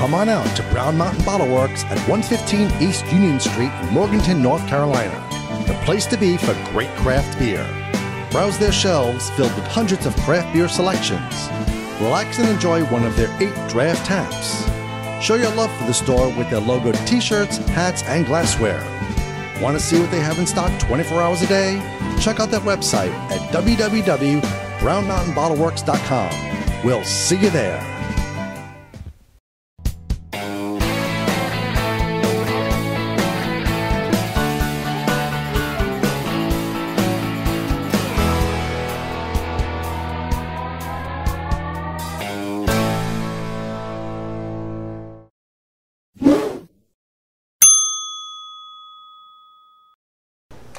come on out to Brown Mountain Bottle Works at 115 East Union Street in Morganton, North Carolina. The place to be for great craft beer. Browse their shelves filled with hundreds of craft beer selections. Relax and enjoy one of their 8 draft taps. Show your love for the store with their logoed t-shirts, hats, and glassware. Want to see what they have in stock 24 hours a day? Check out their website at www.brownmountainbottleworks.com. We'll see you there.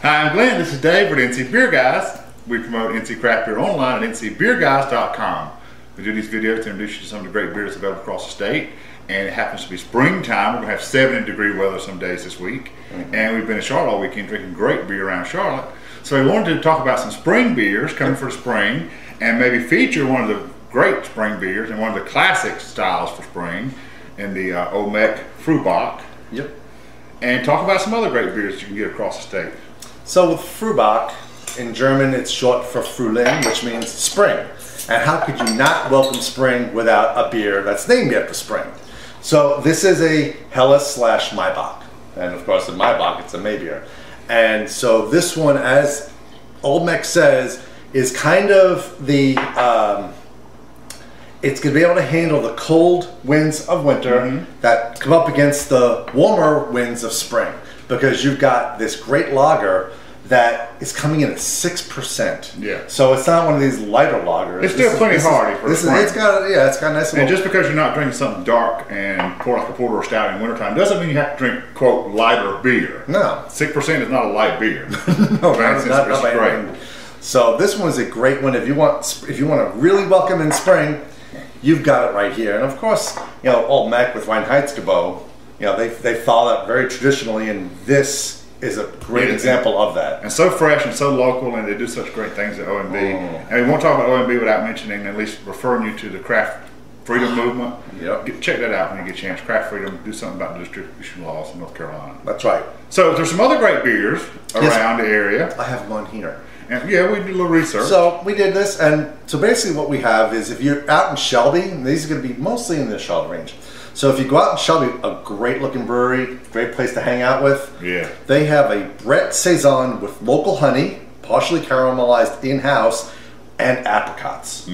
Hi, I'm Glenn. This is Dave with NC Beer Guys. We promote NC Craft Beer online at ncbeerguys.com. We do these videos to introduce you to some of the great beers available across the state. And it happens to be springtime. We're going to have 70-degree weather some days this week. And we've been in Charlotte all weekend drinking great beer around Charlotte. So we wanted to talk about some spring beers coming for the spring and maybe feature one of the great spring beers and one of the classic styles for spring in the Olde Meck Früh Bock. Yep. And talk about some other great beers that you can get across the state. So with Früh Bock, in German it's short for Frühling, which means spring. And how could you not welcome spring without a beer that's named after spring? So this is a Helles/Maibock. And of course in Maibock it's a May beer. And so this one, as Olde Meck says, is kind of the, it's going to be able to handle the cold winds of winter that come up against the warmer winds of spring. Because you've got this great lager that is coming in at 6%. Yeah. So it's not one of these lighter lagers. It's still plenty hardy for the spring. It's got a nice little... And just because you're not drinking something dark and pour like a porter or stout in wintertime doesn't mean you have to drink, quote, lighter beer. No. 6% is not a light beer. No, not great. So this one is a great one. If you want to really welcome in spring, you've got it right here. And of course, you know, Olde Meck with Reinheitsgebot, you know, they follow that very traditionally, and this is a great example of that. And so fresh and so local, and they do such great things at OMB. And we won't talk about OMB without mentioning, at least referring you to the Craft Freedom Movement. Yep. Check that out when you get a chance. Craft Freedom, do something about the distribution laws in North Carolina. That's right. So there's some other great beers around the area. I have one here. And yeah, we did a little research. So we did this, and so basically what we have is, if you're out in Shelby, and these are going to be mostly in the Charlotte range. So if you go out in Shelby, a great looking brewery, great place to hang out with. Yeah. They have a Brett Saison with local honey, partially caramelized in-house, and apricots.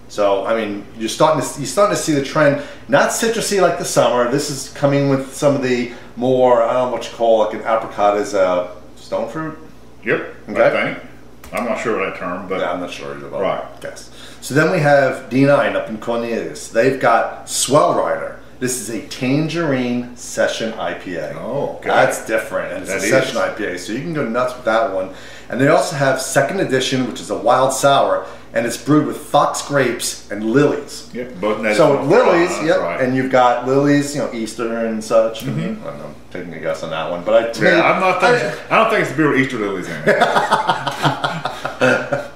So I mean, you're starting to see the trend. Not citrusy like the summer. This is coming with some of the more, I don't know what you call, like an apricot is stone fruit. Yep. Okay. I think. I'm not sure of that term, but yeah, I'm not sure either. Right. Yes. So then we have D9 up in Cornelius. They've got Swell Rider. This is a Tangerine Session IPA. Oh, okay. That's different, and it's a session IPA, so you can go nuts with that one. And they also have Second Edition, which is a wild sour, and it's brewed with fox grapes and lilies. Yep, both native. So lilies, yep, right. And you've got lilies, you know, Easter and such. I don't know, I'm taking a guess on that one, but I don't think it's a beer with Easter lilies in it.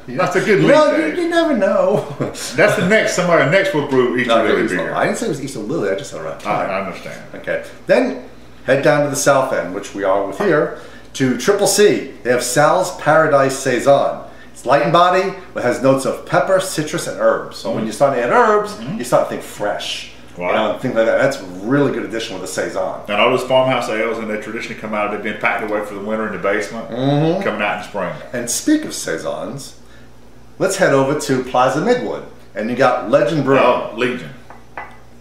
That's a good lead. Well, you never know. That's the next. Somebody next will brew Easter lily beer. I didn't say it was Easter lily. I just said around time. I understand. Okay. Then head down to the south end, which we are with here, to Triple C. They have Sal's Paradise Saison. It's light in body, but has notes of pepper, citrus, and herbs. So when you start to add herbs, you start to think fresh. Wow. You know, things like that. That's a really good addition with the Saison. And all those farmhouse ales, and they traditionally come out, they've been packed away for the winter in the basement, coming out in spring. And speak of Saisons, let's head over to Plaza Midwood. And you got Legend Brewing. Oh, Legion.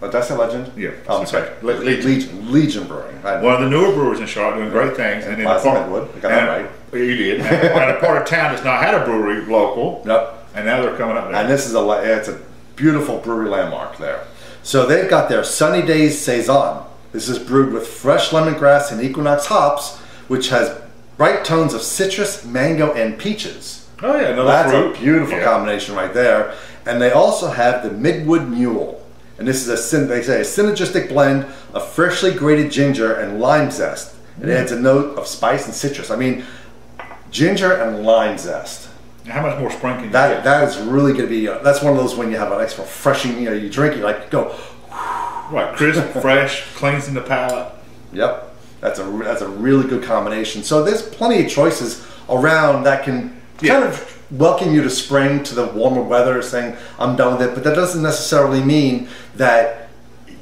Did I say Legend? Yeah. Oh, I'm sorry. Legion Brewing. One of the newer brewers in Charlotte doing great things. And Plaza Midwood. I got that right. You did. And a part of town that's not had a brewery local. Yep. And now they're coming up there. And this is it's a beautiful brewery landmark there. So they've got their Sunny Days Saison. This is brewed with fresh lemongrass and Equinox hops, which has bright tones of citrus, mango, and peaches. Oh yeah, that's a beautiful combination right there. And they also have the Midwood Mule. And this is they say a synergistic blend of freshly grated ginger and lime zest. It adds a note of spice and citrus. I mean, ginger and lime zest. How much more spring can you get? That is really going to be, that's one of those when you have a nice refreshing, you know, you drink it, like go, Right, crisp, fresh, cleansing the palate. Yep, that's a really good combination. So there's plenty of choices around that can kind of welcome you to spring, to the warmer weather, saying I'm done with it. But that doesn't necessarily mean that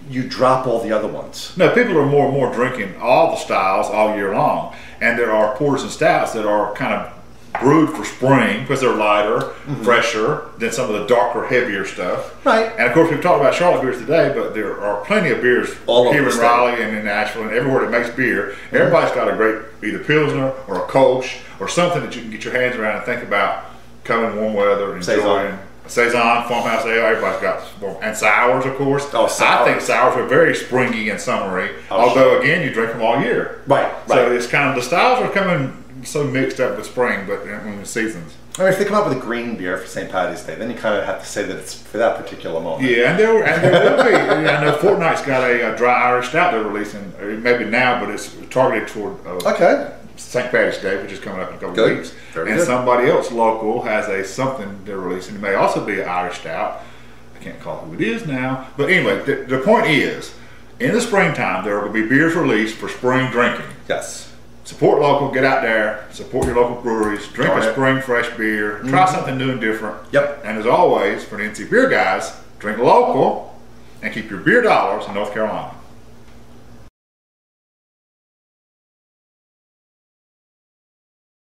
you drop all the other ones. No, people are more and more drinking all the styles all year long, and there are porters and stouts that are kind of brewed for spring because they're lighter, fresher than some of the darker, heavier stuff. Right. And of course, we've talked about Charlotte beers today, but there are plenty of beers all here in Raleigh and in Nashville and everywhere that makes beer. Everybody's got a great either Pilsner or a Kolsch or something that you can get your hands around and think about coming in warm weather and enjoying. Saison, Farmhouse Ale, everybody's got, and sours, of course. Oh, sours. I think sours are very springy and summery, although again, you drink them all year. Right. So it's kind of, the styles are coming so mixed up with spring, but in the seasons. I mean, if they come up with a green beer for St. Patty's Day, then you kind of have to say that it's for that particular moment. Yeah, and there will be. I know Fortnight's got a dry Irish stout they're releasing, maybe now, but it's targeted toward St. Patty's Day, which is coming up in a couple of weeks. And somebody else local has something they're releasing. It may also be an Irish stout. I can't call it who it is now. But anyway, the point is, in the springtime, there will be beers released for spring drinking. Yes. Support local, get out there, support your local breweries, drink a spring fresh beer, try something new and different. Yep. And as always, for the NC Beer Guys, drink local and keep your beer dollars in North Carolina.